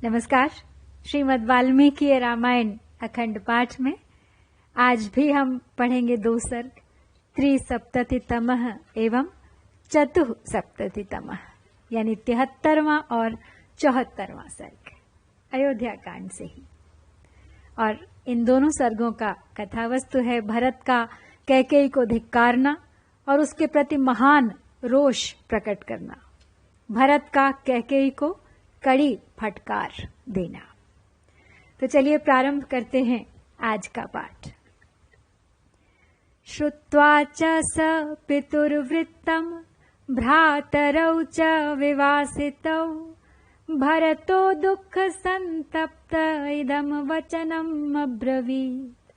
नमस्कार। श्रीमद् वाल्मीकि रामायण अखंड पाठ में आज भी हम पढ़ेंगे 2 सर्ग, त्रिसप्ततितमः एवं चतुःसप्ततितमः, यानी 73वां और 74वां सर्ग अयोध्या कांड से ही। और इन दोनों सर्गों का कथावस्तु है भरत का कैकेयी को धिक्कारना और उसके प्रति महान रोष प्रकट करना, भरत का कैकेयी को कड़ी फटकार देना। तो चलिए प्रारंभ करते हैं आज का पाठ। श्रुत्वा च स पितुर्वृत्तम् भ्रातरौ च विवासितौ भरतो दुःख संतप्त इदं वचनम् अब्रवीत्।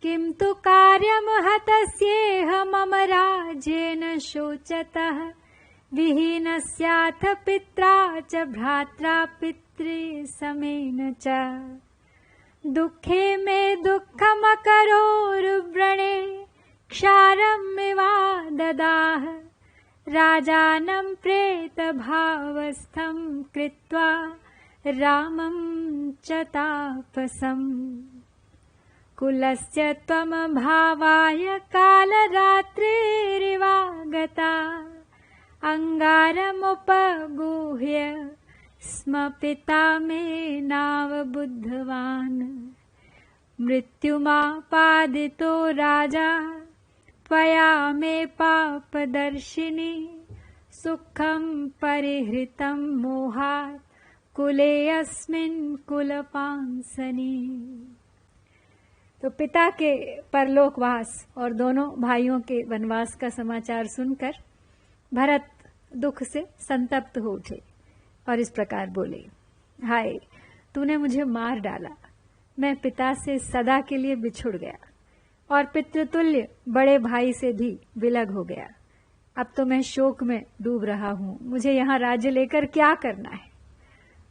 किं तु कार्यं हतस्येह मम राज्येन शोचतः विहीनस्याथ पित्रा च भ्रात्रा पितृ समेन च। दुःखे मे दुःखमकरोरुव्रणे क्षारमिवा ददाह राजानं प्रेतभावस्थं कृत्वा रामं च तापसम्। कुलस्य त्वमभावाय कालरात्रिरिवागता अंगारमुपगूह्य स्म पिता मे नावबुद्धवान्। मृत्युमापादितो राजा त्वया मे पापदर्शिनि सुखं परिहृतं मोहात् कुले अस्मिन् कुलपांसनि। तो पिता के परलोकवास और दोनों भाइयों के वनवास का समाचार सुनकर भरत दुख से संतप्त हो उठे और इस प्रकार बोले, हाय, तूने मुझे मार डाला, मैं पिता से सदा के लिए बिछुड़ गया और पितृतुल्य बड़े भाई से भी विलग हो गया। अब तो मैं शोक में डूब रहा हूं, मुझे यहाँ राज्य लेकर क्या करना है।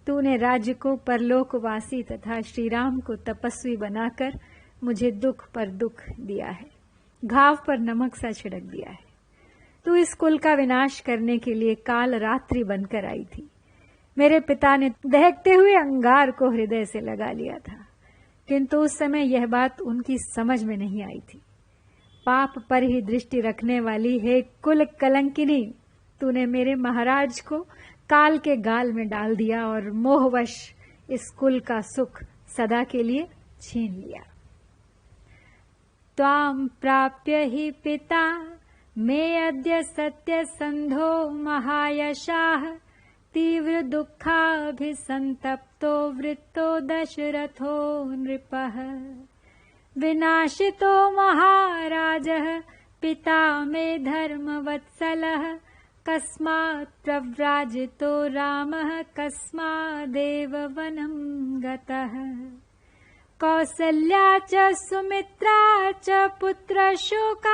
तूने राज्य को परलोकवासी तथा श्री राम को तपस्वी बनाकर मुझे दुख पर दुख दिया है, घाव पर नमक सा छिड़क दिया है। तू इस कुल का विनाश करने के लिए काल रात्रि बनकर आई थी। मेरे पिता ने दहकते हुए अंगार को हृदय से लगा लिया था, किंतु उस समय यह बात उनकी समझ में नहीं आई थी। पाप पर ही दृष्टि रखने वाली है कुल कलंकिनी, तूने मेरे महाराज को काल के गाल में डाल दिया और मोहवश इस कुल का सुख सदा के लिए छीन लिया। त्वां प्राप्य ही पिता मे अद्य सत्य संधो महायशाः तीव्र दुःखाभिसंतप्तो वृत्तो दशरथो नृपः। विनाशितो महाराजः पिता मे धर्मवत्सलः कस्मात् प्रव्राजितो रामः कस्मादेव वनं गतः। कौसल्या च सुमित्रा च पुत्रशोकाभिपीडिते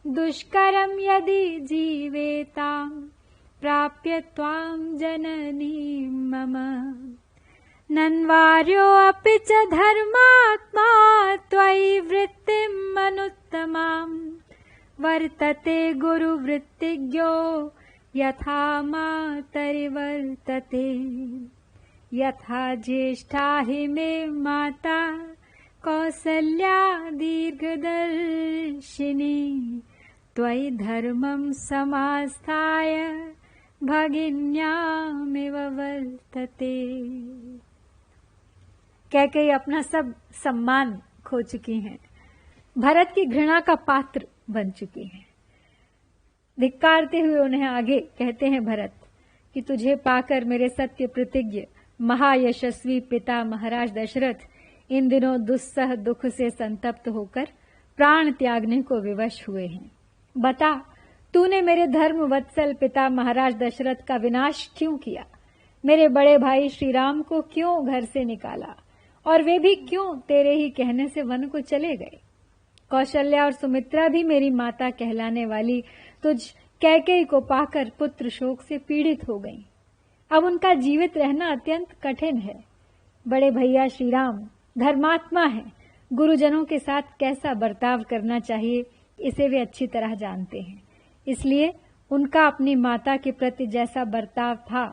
दुष्करं यदि जीवेतां प्राप्य त्वां जननीं मम। नन्वार्योऽपि च धर्मात्मा त्वयि वृत्तिम् अनुत्तमां वर्तते गुरुवृत्तिज्ञो यथा मातरिवर्तते। यथा ज्येष्ठा हि मे माता कौसल्या दीर्घदर्शिनी त्वयि धर्मं समास्थाय भगिन्यामिव वर्तते। कैकेयी अपना सब सम्मान खो चुकी हैं, भरत की घृणा का पात्र बन चुकी हैं। धिक्कारते हुए उन्हें आगे कहते हैं भरत कि तुझे पाकर मेरे सत्य प्रतिज्ञ महायशस्वी पिता महाराज दशरथ इन दिनों दुस्सह दुख से संतप्त होकर प्राण त्यागने को विवश हुए हैं। बता, तूने मेरे धर्म वत्सल पिता महाराज दशरथ का विनाश क्यों किया? मेरे बड़े भाई श्री राम को क्यों घर से निकाला और वे भी क्यों तेरे ही कहने से वन को चले गए? कौशल्या और सुमित्रा भी मेरी माता कहलाने वाली तुझ कैकेयी को पाकर पुत्र शोक से पीड़ित हो गईं। अब उनका जीवित रहना अत्यंत कठिन है। बड़े भैया श्री राम धर्मात्मा हैं, गुरुजनों के साथ कैसा बर्ताव करना चाहिए इसे वे अच्छी तरह जानते हैं। इसलिए उनका अपनी माता के प्रति जैसा बर्ताव था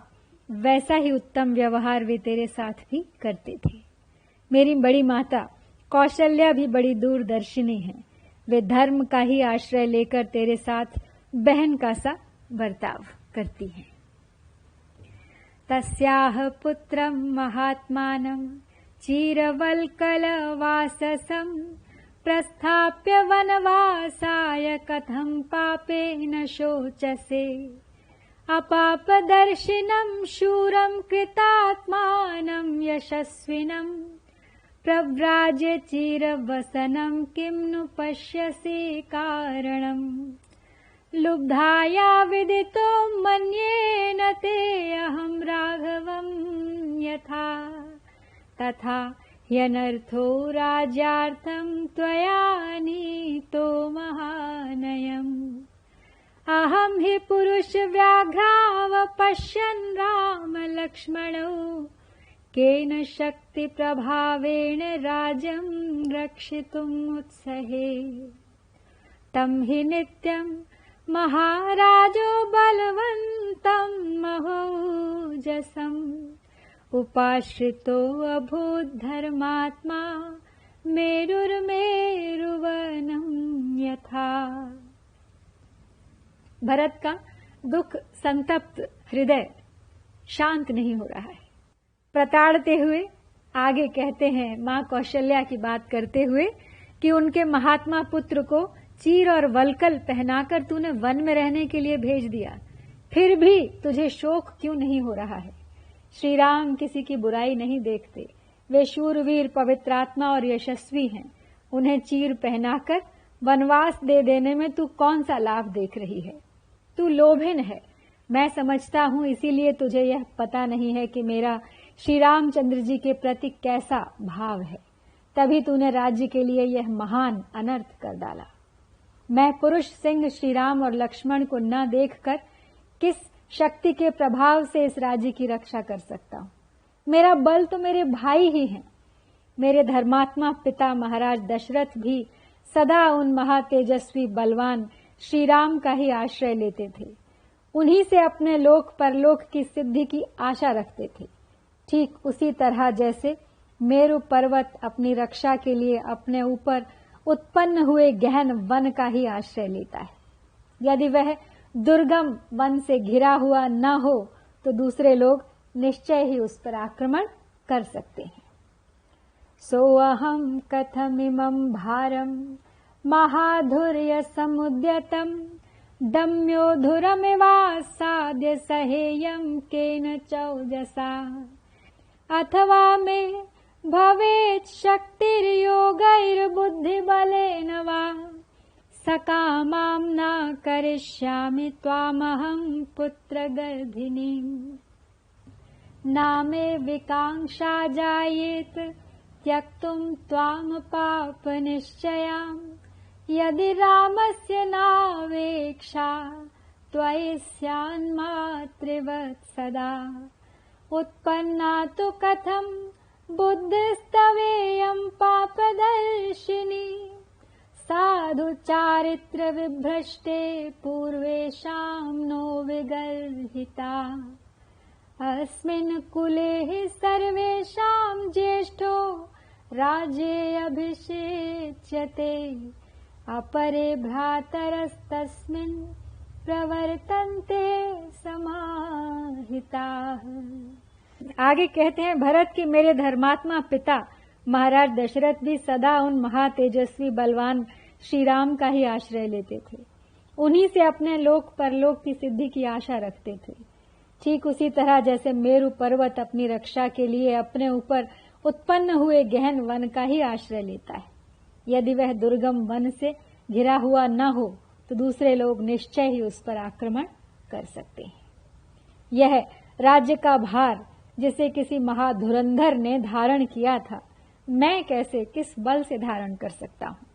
वैसा ही उत्तम व्यवहार वे तेरे साथ भी करते थे। मेरी बड़ी माता कौशल्या भी बड़ी दूरदर्शिनी है। वे धर्म का ही आश्रय लेकर तेरे साथ बहन का सा बर्ताव करती हैं। तस्याह पुत्रं महात्मानं चिरवल्कलवाससं प्रस्थाप्य वनवासाय कथं पापेन शोचसे। अपापदर्शिनं शूरं कृतात्मानं यशस्विनं प्रव्राज्य चिरवसनं किं नु पश्यसि कारणम्। लुब्धाया विदितो मन्येन ते अहं राघवं यथा तथा ह्यनर्थो राज्यार्थं त्वया नीतो महानयम्। अहं हि पुरुषव्याघ्रावपश्यन् रामलक्ष्मणौ केन शक्तिप्रभावेण राज्यं रक्षितुम् उत्सहे। तं हि नित्यं महाराजो बलवन्तं महोजसम् उपाश्रितो अभूत् धर्मात्मा मेरुर्मेरुवनं यथा। भरत का दुख संतप्त हृदय शांत नहीं हो रहा है। प्रताड़ते हुए आगे कहते हैं, मां कौशल्या की बात करते हुए, कि उनके महात्मा पुत्र को चीर और वल्कल पहनाकर तूने वन में रहने के लिए भेज दिया, फिर भी तुझे शोक क्यों नहीं हो रहा है। श्री राम किसी की बुराई नहीं देखते। वे शूरवीर, पवित्रात्मा और यशस्वी हैं। उन्हें चीर पहनाकर वनवास दे देने में तू कौन सा लाभ देख रही है। तू लोभिन है, मैं समझता हूं, इसीलिए तुझे यह पता नहीं है कि मेरा श्री रामचंद्र जी के प्रति कैसा भाव है। तभी तूने राज्य के लिए यह महान अनर्थ कर डाला। मैं पुरुष सिंह श्री राम और लक्ष्मण को न देखकर किस शक्ति के प्रभाव से इस राज्य की रक्षा कर सकता हूं। मेरा बल तो मेरे भाई ही हैं। मेरे धर्मात्मा पिता महाराज दशरथ भी सदा उन महातेजस्वी बलवान श्री राम का ही आश्रय लेते थे। उन्हीं से अपने लोक परलोक की सिद्धि की आशा रखते थे। ठीक उसी तरह जैसे मेरु पर्वत अपनी रक्षा के लिए अपने ऊपर उत्पन्न हुए गहन वन का ही आश्रय लेता है। यदि वह दुर्गम वन से घिरा हुआ न हो तो दूसरे लोग निश्चय ही उस पर आक्रमण कर सकते हैं। सोऽहं कथमिमं भारं महाधुर्य समुद्यतं दम्योधुरमिवासाद्य सहेयं केन चौजसा। अथवा मे भवेत् शक्तिर्योगैर्बुद्धिबलेन वा सकामां न करिष्यामि त्वामहं पुत्रगर्भिणीम्। नामे विकांक्षा जायेत त्यक्तुं त्वां पापनिश्चयाम्। यदि रामस्य नावेक्षा त्वयि स्यान्मातृवत् सदा। उत्पन्ना तु कथं बुद्धिस्तवेयं पापदर्शिनी। साधु चारित्र विभ्रष्टे पूर्वेषां नो विगर्हिता। अस्मिन् कुले हि सर्वेषां ज्येष्ठो राज्ये अभिषेच्यते। अपरे भ्रातरस्तस्मिन् प्रवर्तन्ते समाहिताः। आगे कहते हैं, भरत के मेरे धर्मात्मा पिता महाराज दशरथ भी सदा उन महातेजस्वी बलवान श्री राम का ही आश्रय लेते थे। उन्हीं से अपने लोक परलोक की सिद्धि की आशा रखते थे। ठीक उसी तरह जैसे मेरु पर्वत अपनी रक्षा के लिए अपने ऊपर उत्पन्न हुए गहन वन का ही आश्रय लेता है। यदि वह दुर्गम वन से घिरा हुआ न हो तो दूसरे लोग निश्चय ही उस पर आक्रमण कर सकते हैं। यह राज्य का भार जिसे किसी महाधुरंधर ने धारण किया था, मैं कैसे, किस बल से धारण कर सकता हूँ।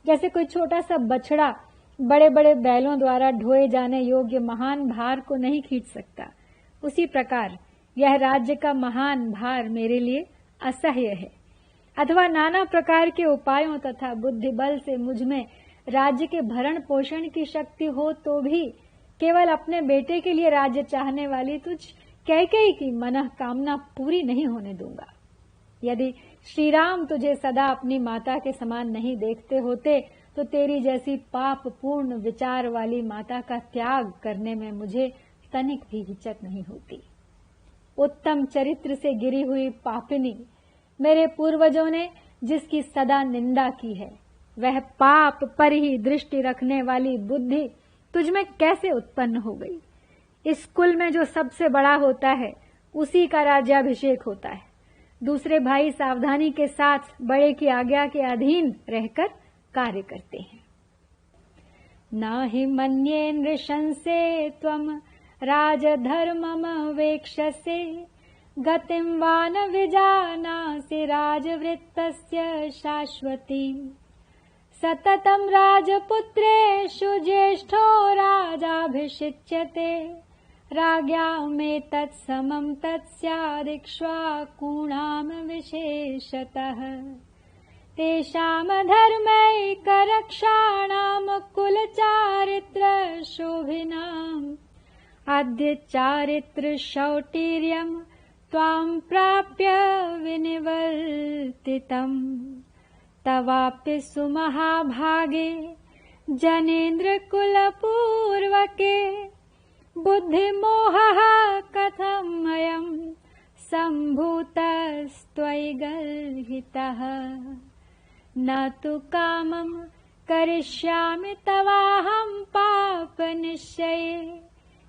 जैसे कोई छोटा सा बछड़ा बड़े बड़े बैलों द्वारा ढोए जाने योग्य महान भार को नहीं खींच सकता, उसी प्रकार यह राज्य का महान भार मेरे लिए असह्य है। अथवा नाना प्रकार के उपायों तथा बुद्धि बल से मुझ में राज्य के भरण पोषण की शक्ति हो तो भी केवल अपने बेटे के लिए राज्य चाहने वाली तुझ कैकेयी की मनोकामना पूरी नहीं होने दूंगा। यदि श्री राम तुझे सदा अपनी माता के समान नहीं देखते होते तो तेरी जैसी पाप पूर्ण विचार वाली माता का त्याग करने में मुझे तनिक भी हिचक नहीं होती। उत्तम चरित्र से गिरी हुई पापिनी, मेरे पूर्वजों ने जिसकी सदा निंदा की है, वह पाप पर ही दृष्टि रखने वाली बुद्धि तुझमें कैसे उत्पन्न हो गई? इस कुल में जो सबसे बड़ा होता है उसी का राज्याभिषेक होता है। दूसरे भाई सावधानी के साथ बड़े की आज्ञा के अधीन रहकर कार्य करते हैं। न हि मन्ये नृशंसे त्वम राजधर्मम वेक्षसे गतिं वा न विजानासि राजवृत्तस्य शाश्वती। सततं राजपुत्रेषु ज्येष्ठो राजाभिषिच्यते राज्ञामेतत् समं तत्स्यादिक्ष्वाकूणां विशेषतः। तेषां धर्मैकरक्षाणां कुलचारित्रशोभिनाम् अद्य चारित्रशौटीर्यं त्वां प्राप्य विनिवर्तितम्। तवाप्य सुमहाभागे जनेन्द्रकुलपूर्वके बुद्धिमोहः कथमयं सम्भूतस्त्वयि गर्हितः। न तु कामं करिष्यामि तवाहं पापनिश्चये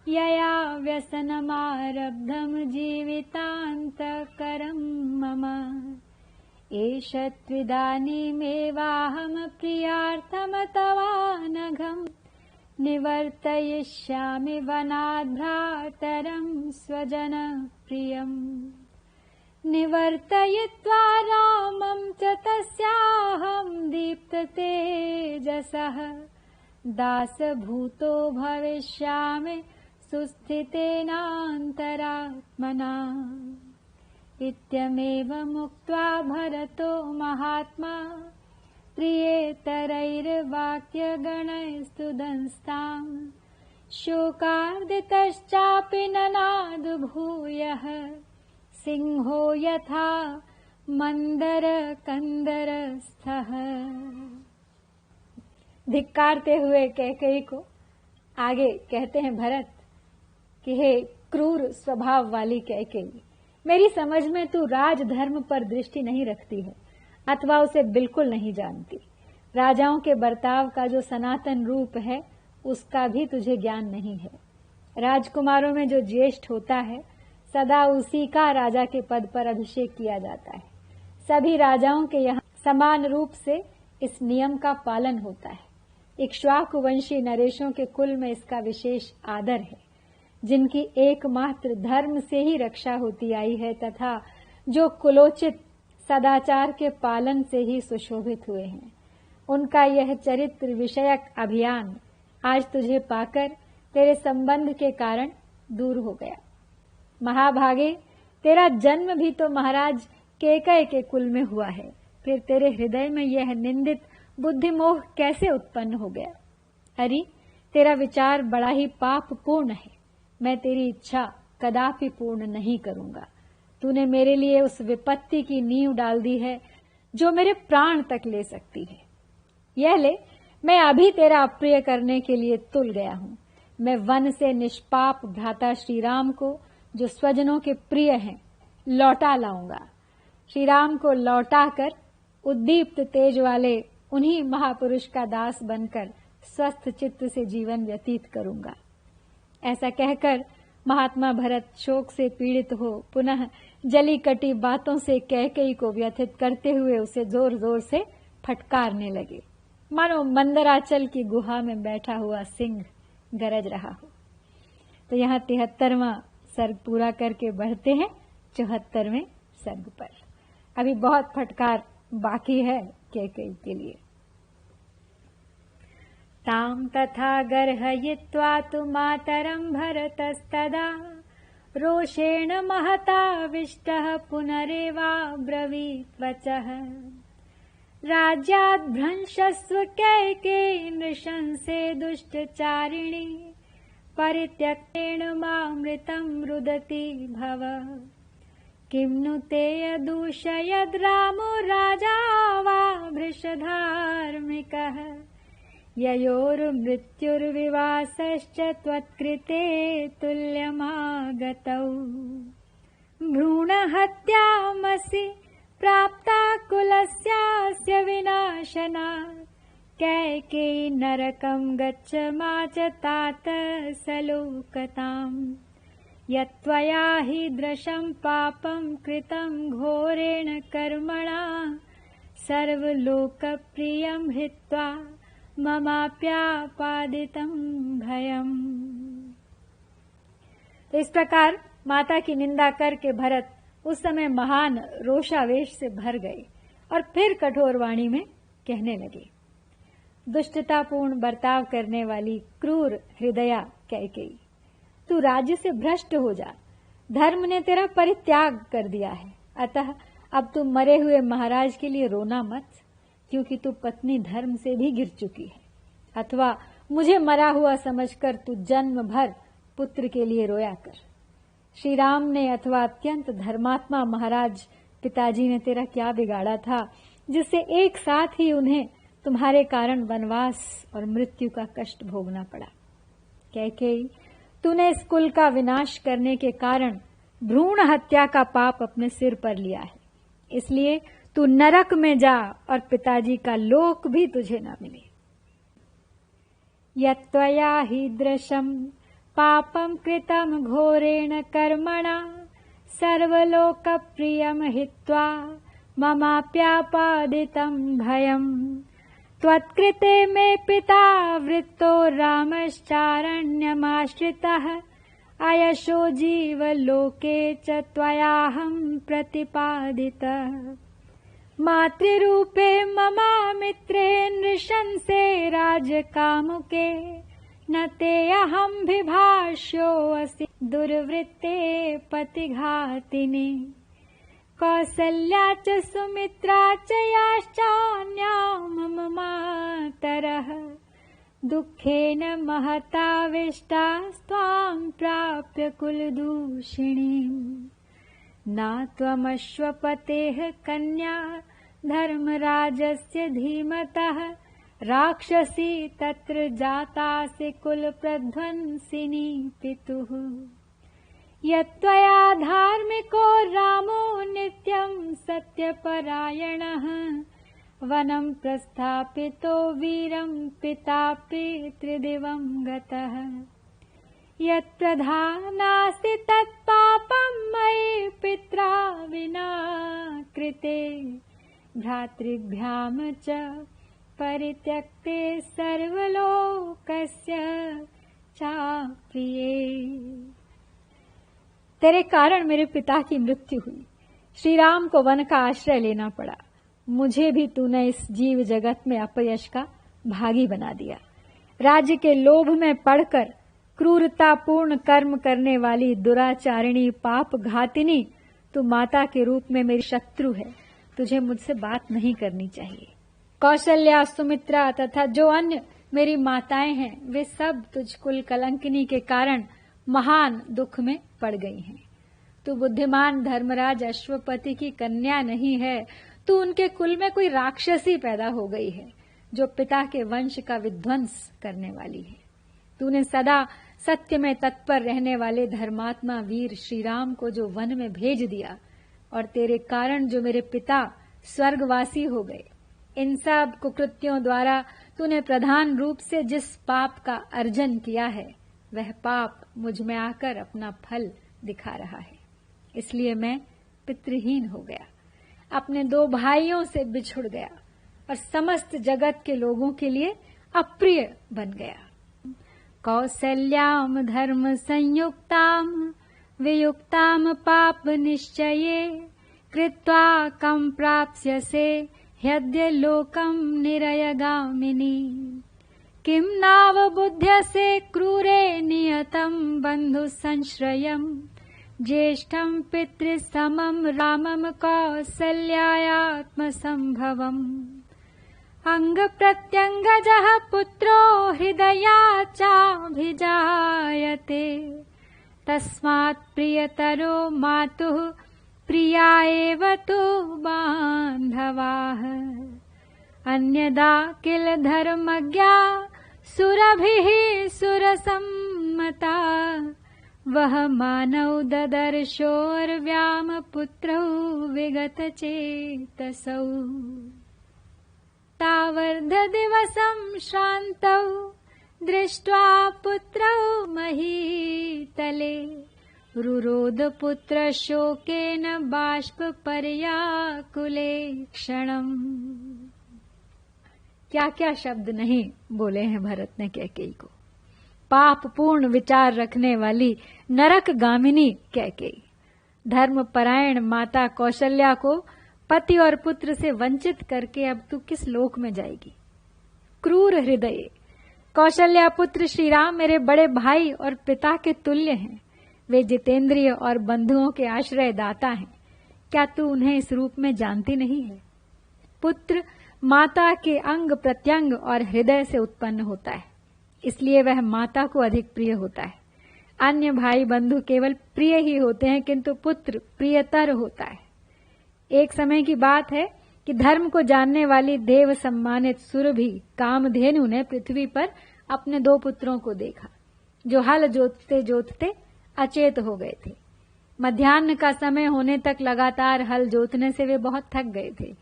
यया व्यसनमारब्धं जीवितान्तकरं मम। एष त्विदानीमेवाहं प्रियार्थं तवानघं निवर्तयिष्यामि वनात् भ्रातरं स्वजनप्रियम्। निवर्तयित्वा रामं च तस्याहं दीप्ततेजसः दासभूतो भविष्यामि सुस्थितेनान्तरात्मना। इत्यमेवमुक्त्वा भरतो महात्मा प्रियेतरैर्वाक्यगणैस्तुदंस्ताम् शोकार्दितश्चापि ननाद भूयः सिंहो यथा मंदरकंदरस्थः। धिक्कारते हुए कैकेयी को आगे कहते हैं भरत कि हे क्रूर स्वभाव वाली कैकेयी, मेरी समझ में तू राजधर्म पर दृष्टि नहीं रखती है अथवा उसे बिल्कुल नहीं जानती। राजाओं के बर्ताव का जो सनातन रूप है उसका भी तुझे ज्ञान नहीं है। राजकुमारों में जो ज्येष्ठ होता है सदा उसी का राजा के पद पर अभिषेक किया जाता है। सभी राजाओं के यहाँ समान रूप से इस नियम का पालन होता है। इक्ष्वाकुवंशी नरेशों के कुल में इसका विशेष आदर है, जिनकी एकमात्र धर्म से ही रक्षा होती आई है तथा जो कुलोचित सदाचार के पालन से ही सुशोभित हुए हैं। उनका यह चरित्र विषयक अभियान आज तुझे पाकर तेरे संबंध के कारण दूर हो गया। महाभागे, तेरा जन्म भी तो महाराज केकय के कुल में हुआ है, फिर तेरे हृदय में यह निंदित बुद्धिमोह कैसे उत्पन्न हो गया? अरे, तेरा विचार बड़ा ही पाप पूर्ण है। मैं तेरी इच्छा कदापि पूर्ण नहीं करूंगा। तूने मेरे लिए उस विपत्ति की नींव डाल दी है जो मेरे प्राण तक ले सकती है। यह ले, मैं अभी तेरा अप्रिय करने के लिए तुल गया हूं। मैं वन से निष्पाप भ्राता श्री राम को, जो स्वजनों के प्रिय हैं, लौटा लाऊंगा। श्री राम को लौटाकर उद्दीप्त तेज वाले उन्हीं महापुरुष का दास बनकर स्वस्थ चित्त से जीवन व्यतीत करूंगा। ऐसा कहकर महात्मा भरत शोक से पीड़ित हो पुनः जली कटी बातों से कैकेयी को व्यथित करते हुए उसे जोर जोर से फटकारने लगे, मानो मंदराचल की गुहा में बैठा हुआ सिंह गरज रहा हो। तो यहाँ 73वां सर्ग पूरा करके बढ़ते हैं 74वें सर्ग पर। अभी बहुत फटकार बाकी है कैकेयी के लिए। ताम तथा गर्हयित्वा तु मातरं भरतस्तदा रोषेण महताविष्टः पुनरेवाब्रवीत् वचः। राज्याद्भ्रंशस्व कैकेयी नृशंसे दुष्टचारिणी परित्यक्तेन मामृतं रुदति भव। किं नु ते यदूषयद् रामो राजा वा वृषधार्मिकः ययोर्मृत्युर्विवासश्च त्वत्कृते तुल्यमागतौ। भ्रूणहत्यामसि प्राप्ता कुलस्यास्य विनाशनात् कैकेयी नरकं गच्छ मा च तात सलोकताम्। यत्त्वया हि दृशं पापं कृतं घोरेण कर्मणा सर्वलोकप्रियं हित्वा ममाप्यापादितं भयम्। तो इस प्रकार माता की निंदा करके भरत उस समय महान रोषावेश से भर गए और फिर कठोर वाणी में कहने लगे। दुष्टतापूर्ण बर्ताव करने वाली क्रूर हृदया कैकेयी, तू राज्य से भ्रष्ट हो जा। धर्म ने तेरा परित्याग कर दिया है, अतः अब तू मरे हुए महाराज के लिए रोना मत, क्योंकि तू पत्नी धर्म से भी गिर चुकी है। अथवा मुझे मरा हुआ समझकर तू जन्म भर पुत्र के लिए रोया कर। श्री राम ने अथवा अत्यंत धर्मात्मा महाराज पिताजी ने तेरा क्या बिगाड़ा था, जिससे एक साथ ही उन्हें तुम्हारे कारण वनवास और मृत्यु का कष्ट भोगना पड़ा। कैकेयी, तूने इस कुल का विनाश करने के कारण भ्रूण हत्या का पाप अपने सिर पर लिया है, इसलिए तू नरक में जा और पिताजी का लोक भी तुझे न मिले। यत्त्वया हि दृशं पापं कृतं घोरेण कर्मणा सर्वलोकप्रियं हित्वा ममाप्यापादितं भयम्। त्वत्कृते मे पिता वृत्तो रामश्चारण्यमाश्रितः अयशो जीवलोके च त्वयाहं प्रतिपादितः। मातृरूपे ममामित्रे नृशंसे राजकामुके न ते अहं विभाष्योऽसि दुर्वृत्ते पतिघातिनि। कौसल्या च सुमित्रा च याश्चान्या मम मातरः दुःखेन महताविष्टास्त्वां प्राप्य कुलदूषिणीम्। न त्वमश्वपतेः कन्या धर्मराजस्य धीमतः राक्षसी तत्र जातासि कुलप्रध्वंसिनी पितुः। यत्त्वया धार्मिको रामो नित्यं सत्यपरायणः वनं प्रस्थापितो वीरं पितापि त्रिदिवं गतः। यत्प्रधानासि तत्पापं मयि पित्रा विना कृते भ्रातृभ्यां च परित्यक्ते सर्वलोकस्य चाप्रिये। तेरे कारण मेरे पिता की मृत्यु हुई, श्री राम को वन का आश्रय लेना पड़ा। मुझे भी तूने इस जीव जगत में अपयश का भागी बना दिया। राज्य के लोभ में पड़कर क्रूरतापूर्ण कर्म करने वाली दुराचारिणी पाप घातिनी तू माता के रूप में मेरी शत्रु है। तुझे मुझसे बात नहीं करनी चाहिए। कौशल्या, सुमित्रा तथा जो अन्य मेरी माताएं हैं वे सब तुझ कुल कलंकिनी के कारण महान दुख में पड़ गई हैं। तू बुद्धिमान धर्मराज अश्वपति की कन्या नहीं है, तू उनके कुल में कोई राक्षसी पैदा हो गई है जो पिता के वंश का विध्वंस करने वाली है। तूने सदा सत्य में तत्पर रहने वाले धर्मात्मा वीर श्री राम को जो वन में भेज दिया और तेरे कारण जो मेरे पिता स्वर्गवासी हो गए, इन सब कुकृत्यों द्वारा तूने प्रधान रूप से जिस पाप का अर्जन किया है वह पाप मुझ में आकर अपना फल दिखा रहा है। इसलिए मैं पितृहीन हो गया, अपने दो भाइयों से बिछुड़ गया और समस्त जगत के लोगों के लिए अप्रिय बन गया। कौसल्याम धर्म संयुक्ताम वियुक्ताम पाप निश्चये कृत्वा कम प्राप्स्यसे ह्यद्य लोकम निरयगामिनी। किम नावबुध्यसे क्रूरे नियतं बंधु संश्रयम् ज्येष्ठं पितृसमं रामं कौसल्यायात्मसंभवम्। अंग प्रत्यंगजः पुत्रो हृदयाचाभिजायते तस्मात् प्रियतरो मातुः प्रिया एव तु बान्धवाः अन्यदा किल धर्मज्ञा सुरभिः सुरसम्मता वह मानव ददर्शोर्व्याम पुत्रौ विगतचेतसौ तावर्धदिवसं श्रान्तौ दृष्ट्वा पुत्रौ महीतले रुरोद पुत्र शोकेन बाष्पपर्याकुले क्षणम्। क्या क्या शब्द नहीं बोले हैं भरत ने कैकेयी को। पाप पूर्ण विचार रखने वाली नरक गामिनी कैकेयी, धर्मपरायण माता कौशल्या को पति और पुत्र से वंचित करके अब तू किस लोक में जाएगी। क्रूर हृदय कौशल्या पुत्र श्री राम मेरे बड़े भाई और पिता के तुल्य हैं। वे जितेंद्रिय और बंधुओं के आश्रय दाता हैं। क्या तू उन्हें इस रूप में जानती नहीं है। पुत्र माता के अंग प्रत्यंग और हृदय से उत्पन्न होता है, इसलिए वह माता को अधिक प्रिय होता है। अन्य भाई बंधु केवल प्रिय ही होते हैं, किंतु पुत्र प्रियतर होता है। एक समय की बात है कि धर्म को जानने वाली देव सम्मानित सुरभि कामधेनु ने पृथ्वी पर अपने 2 पुत्रों को देखा, जो हल जोतते जोतते अचेत हो गए थे। मध्याह्न का समय होने तक लगातार हल जोतने से वे बहुत थक गए थे।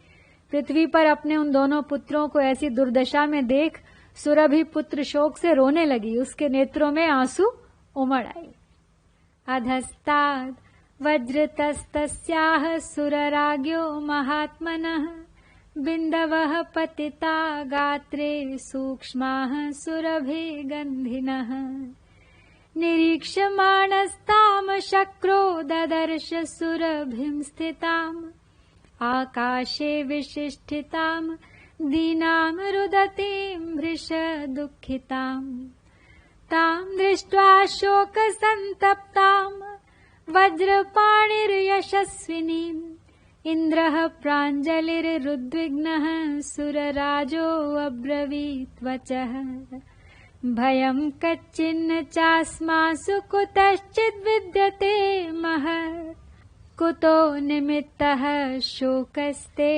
पृथ्वी पर अपने उन दोनों पुत्रों को ऐसी दुर्दशा में देख सुरभि पुत्र शोक से रोने लगी। उसके नेत्रों में आंसू उमड़ आए। अधस्ताद् वज्रतस्तस्याः सुरराज्ञो महात्मनः बिन्दवः पतिता गात्रे सूक्ष्माः सुरभिगन्धिनः निरीक्षमाणस्ताम् शक्रो ददर्श सुरभिं स्थिताम् आकाशे विशिष्टिताम् दीनाम् रुदतीम् भृशदुःखिताम् ताम् दृष्ट्वा शोकसन्तप्ताम् वज्रपाणिर्यशस्विनीम् इन्द्रः प्राञ्जलिरुद्विग्नः सुरराजो अब्रवीत् वचः भयम् कच्चिन्न चास्मासु कुतश्चिद् विद्यते महत् कुतो निमित्तः शोकस्ते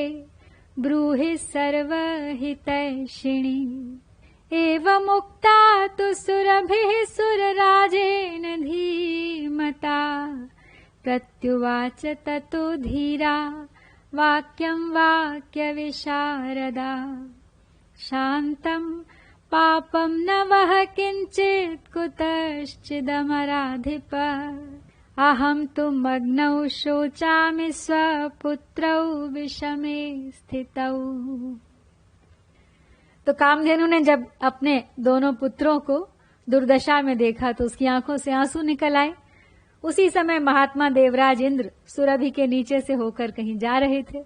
ब्रूहि सर्वहितैषिणी एवमुक्ता तु सुरभिः सुरराजेन धीमता प्रत्युवाच ततो धीरा वाक्यं वाक्यविशारदा शान्तं पापं न वह किञ्चित् कुतश्चिदमराधिप अहम तु मग्नौ शोचामि स्वपुत्रौ विषमे स्थितौ। तो कामधेनु ने जब अपने दोनों पुत्रों को दुर्दशा में देखा तो उसकी आंखों से आंसू निकल आए। उसी समय महात्मा देवराज इंद्र सुरभि के नीचे से होकर कहीं जा रहे थे।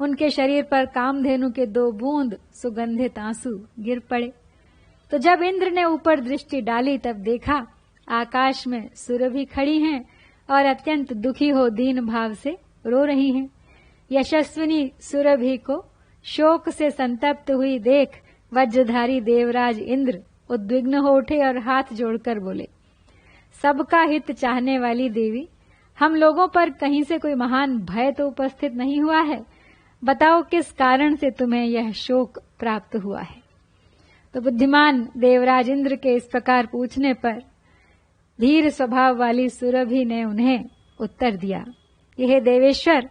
उनके शरीर पर कामधेनु के 2 बूंद सुगंधित आंसू गिर पड़े। तो जब इंद्र ने ऊपर दृष्टि डाली तब देखा आकाश में सुरभि खड़ी हैं और अत्यंत दुखी हो दीन भाव से रो रही हैं। यशस्विनी सुरभि को शोक से संतप्त हुई देख वज्रधारी देवराज इंद्र उद्विग्न हो उठे और हाथ जोड़कर बोले, सबका हित चाहने वाली देवी, हम लोगों पर कहीं से कोई महान भय तो उपस्थित नहीं हुआ है। बताओ किस कारण से तुम्हें यह शोक प्राप्त हुआ है। तो बुद्धिमान देवराज इंद्र के इस प्रकार पूछने पर धीर स्वभाव वाली सुरभि ने उन्हें उत्तर दिया, यह देवेश्वर,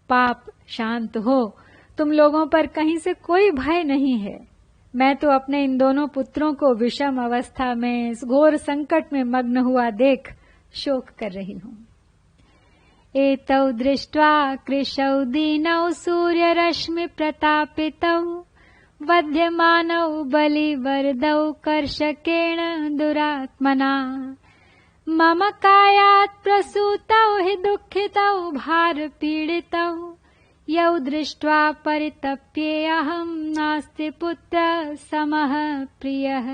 पाप शांत हो, तुम लोगों पर कहीं से कोई भय नहीं है। मैं तो अपने इन दोनों पुत्रों को विषम अवस्था में इस घोर संकट में मग्न हुआ देख शोक कर रही हूँ। एतौ दृष्ट्वा कृशौ दीनौ सूर्यरश्मि प्रतापितौ वध्यमानौ बलिवरदौ कर्षकेण दुरात्मना मम कायात् प्रसूतौ हि दुःखितौ भारपीडितौ यौ दृष्ट्वा परितप्येऽहं नास्ति पुत्र समः प्रियः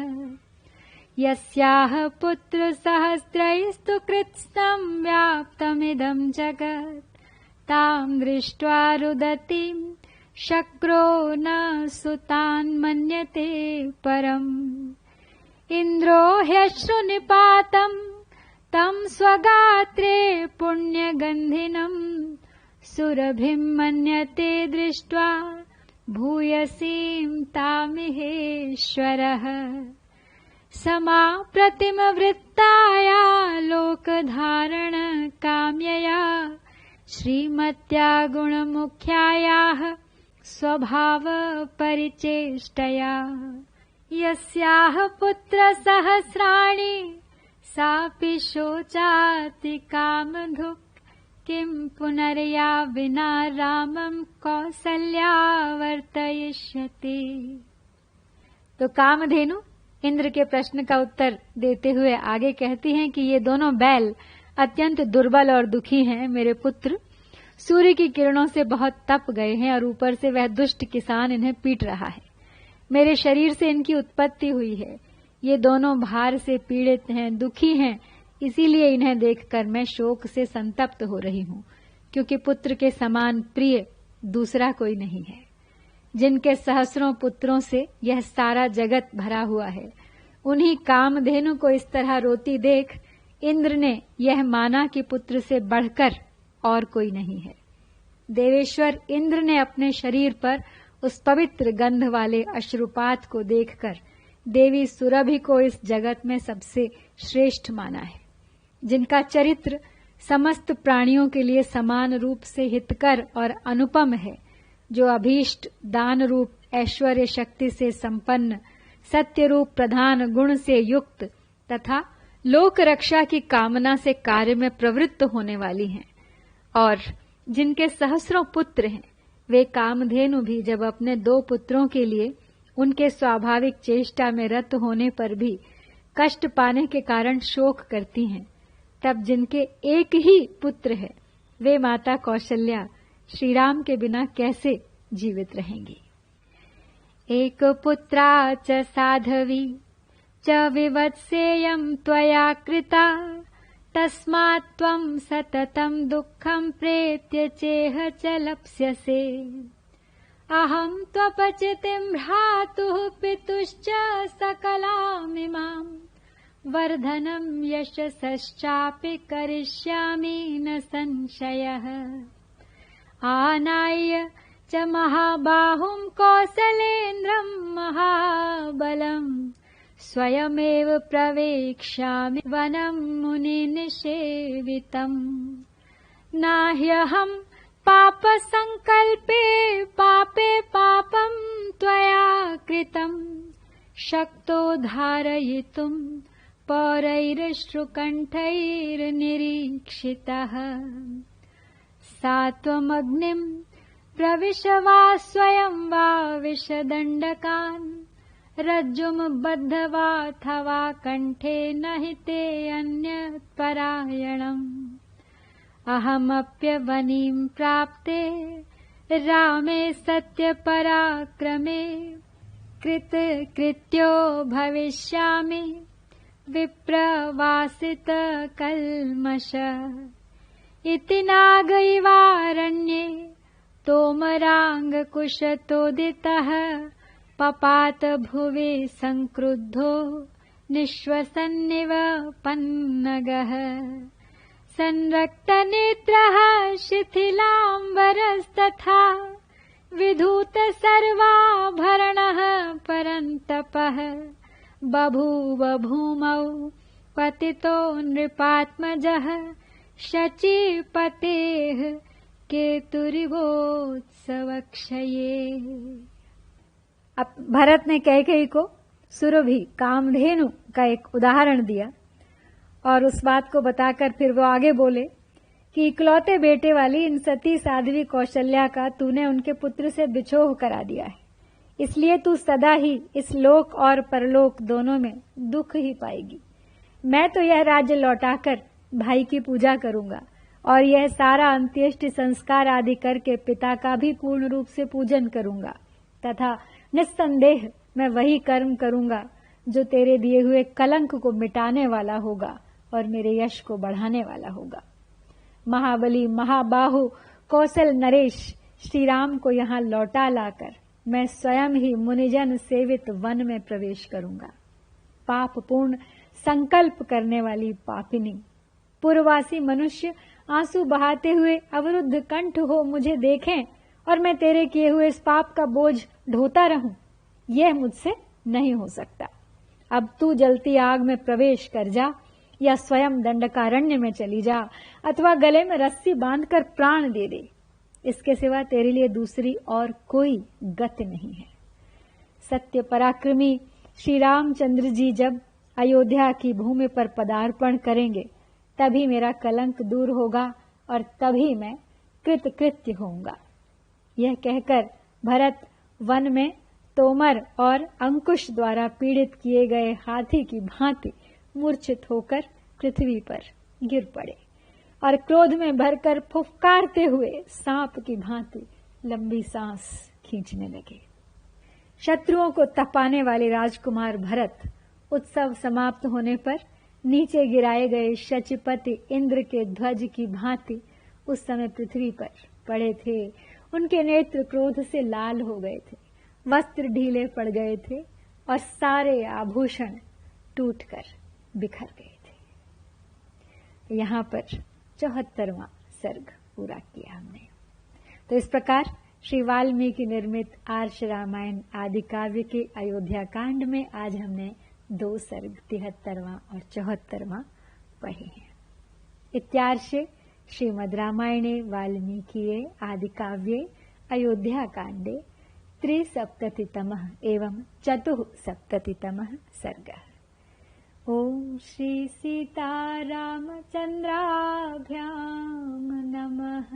यस्याः पुत्रसहस्रैस्तु कृत्स्नं व्याप्तमिदं जगत् तां दृष्ट्वा रुदतीं शक्रो न सुतान् मन्यते परम् इन्द्रो ह्यश्रुनिपातम् तं स्वगात्रे पुण्यगन्धिनम् सुरभिम् मन्यते दृष्ट्वा भूयसीं तामिहेश्वरः समाप्रतिमवृत्ताया लोकधारण काम्यया श्रीमत्या गुणमुख्यायाः स्वभाव परिचेष्टया यस्याः पुत्रसहस्राणि सापि शोचाति कामधुक् किं पुनर्या विना रामं कौसल्या वर्तयिष्यति। तो कामधेनु इंद्र के प्रश्न का उत्तर देते हुए आगे कहती हैं कि ये दोनों बैल अत्यंत दुर्बल और दुखी हैं। मेरे पुत्र सूर्य की किरणों से बहुत तप गए हैं और ऊपर से वह दुष्ट किसान इन्हें पीट रहा है। मेरे शरीर से इनकी उत्पत्ति हुई है। ये दोनों भार से पीड़ित हैं, दुखी हैं, इसीलिए इन्हें देखकर मैं शोक से संतप्त हो रही हूँ, क्योंकि पुत्र के समान प्रिय दूसरा कोई नहीं है। जिनके सहस्रों पुत्रों से यह सारा जगत भरा हुआ है, उन्हीं कामधेनु को इस तरह रोती देख इंद्र ने यह माना कि पुत्र से बढ़कर और कोई नहीं है। देवेश्वर इंद्र ने अपने शरीर पर उस पवित्र गंध वाले अश्रुपात को देखकर देवी सुरभि को इस जगत में सबसे श्रेष्ठ माना है, जिनका चरित्र समस्त प्राणियों के लिए समान रूप से हितकर और अनुपम है, जो अभीष्ट दान रूप ऐश्वर्य शक्ति से संपन्न, सत्य रूप प्रधान गुण से युक्त तथा लोक रक्षा की कामना से कार्य में प्रवृत्त होने वाली हैं, और जिनके सहस्रों पुत्र हैं, वे कामधेनु भी जब अपने 2 पुत्रों के लिए उनके स्वाभाविक चेष्टा में रत होने पर भी कष्ट पाने के कारण शोक करती हैं, तब जिनके एक ही पुत्र है, वे माता कौशल्या श्री राम के बिना कैसे जीवित रहेंगी। एक पुत्रा च साधवी च विवत्सेयं त्वया कृता तस्मात् त्वं सततं दुःखं प्रेत्य चेह च लप्स्यसे। अहं त्वपचितिं भ्रातुः पितुश्च सकलामिमां वर्धनं यशसश्चापि करिष्यामि न संशयः। आनाय्य च महाबाहुं कौसलेन्द्रं महाबलं स्वयमेव प्रवेक्ष्यामि वनं मुनिनिषेवितम्। नाह्यहं पापसंकल्पे पापे पापं त्वया कृतं शक्तो धारयितुं पौरैरश्रुकण्ठैर्निरीक्षितः। सा त्वमग्निं प्रविश वा स्वयं वा विषदण्डकान् रज्जुं बद्धवाथवा कण्ठे न हि ते अन्यत्परायणम्। अहमप्यवनीं प्राप्ते रामे सत्यपराक्रमे कृत्यो भविष्यामि विप्रवासितकल्मष। इति नागैवारण्ये तोमराङ्गकुशतोदितः पपात भुवि संक्रुद्धो निःश्वसन्निव पन्नगः। संरक्तनेत्रः शिथिलाम्बरस्तथा विधूत सर्वाभरणः परन्तपः। बभूव भूमौ पतितो नृपात्मजः शचीपतेः केतुरिवोत्सवक्षये। अब भरत ने कैकेयी को सुरभि कामधेनु का एक उदाहरण दिया और उस बात को बताकर फिर वो आगे बोले कि इकलौते बेटे वाली इन सती साध्वी कौशल्या का तूने उनके पुत्र से बिछोह करा दिया है, इसलिए तू सदा ही इस लोक और परलोक दोनों में दुख ही पाएगी। मैं तो यह राज्य लौटाकर भाई की पूजा करूंगा और यह सारा अंत्येष्टि संस्कार आदि करके पिता का भी पूर्ण रूप से पूजन करूंगा तथा निस्संदेह मैं वही कर्म करूंगा जो तेरे दिए हुए कलंक को मिटाने वाला होगा और मेरे यश को बढ़ाने वाला होगा। महाबली महाबाहु कौशल नरेश श्री राम को यहाँ लौटा लाकर मैं स्वयं ही मुनिजन सेवित वन में प्रवेश करूंगा। पापपूर्ण संकल्प करने वाली पापिनी, पूर्ववासी मनुष्य आंसू बहाते हुए अवरुद्ध कंठ हो मुझे देखें और मैं तेरे किए हुए इस पाप का बोझ ढोता रहूं, यह मुझसे नहीं हो सकता। अब तू जलती आग में प्रवेश कर जा, या स्वयं दंडकारण्य में चली जा, अथवा गले में रस्सी बांधकर प्राण दे दे। इसके सिवा तेरे लिए दूसरी और कोई गति नहीं है। सत्य पराक्रमी श्री रामचंद्र जी जब अयोध्या की भूमि पर पदार्पण करेंगे, तभी मेरा कलंक दूर होगा और तभी मैं कृतकृत्य होऊंगा। यह कहकर भरत वन में तोमर और अंकुश द्वारा पीड़ित किए गए हाथी की भांति मूर्छित होकर पृथ्वी पर गिर पड़े और क्रोध में भरकर फुफकारते हुए सांप की भांति लंबी सांस खींचने लगे। शत्रुओं को तपाने वाले राजकुमार भरत उत्सव समाप्त होने पर नीचे गिराए गए शचीपति इंद्र के ध्वज की भांति उस समय पृथ्वी पर पड़े थे। उनके नेत्र क्रोध से लाल हो गए थे, वस्त्र ढीले पड़ गए थे और सारे आभूषण टूटकर बिखर गए थे। यहाँ पर 74वां सर्ग पूरा किया हमने। तो इस प्रकार श्री वाल्मीकि निर्मित आर्ष रामायण आदि काव्य के अयोध्या कांड में आज हमने 2 सर्ग 73वां और 74वां पढ़े हैं। इत्यार्षे श्रीमद् रामायणे वाल्मीकिये आदि काव्ये अयोध्या कांडे 3सप्ततितमः एवं 4सप्ततितमः सर्गः। ॐ श्री सीतारामचन्द्राभ्यां नमः।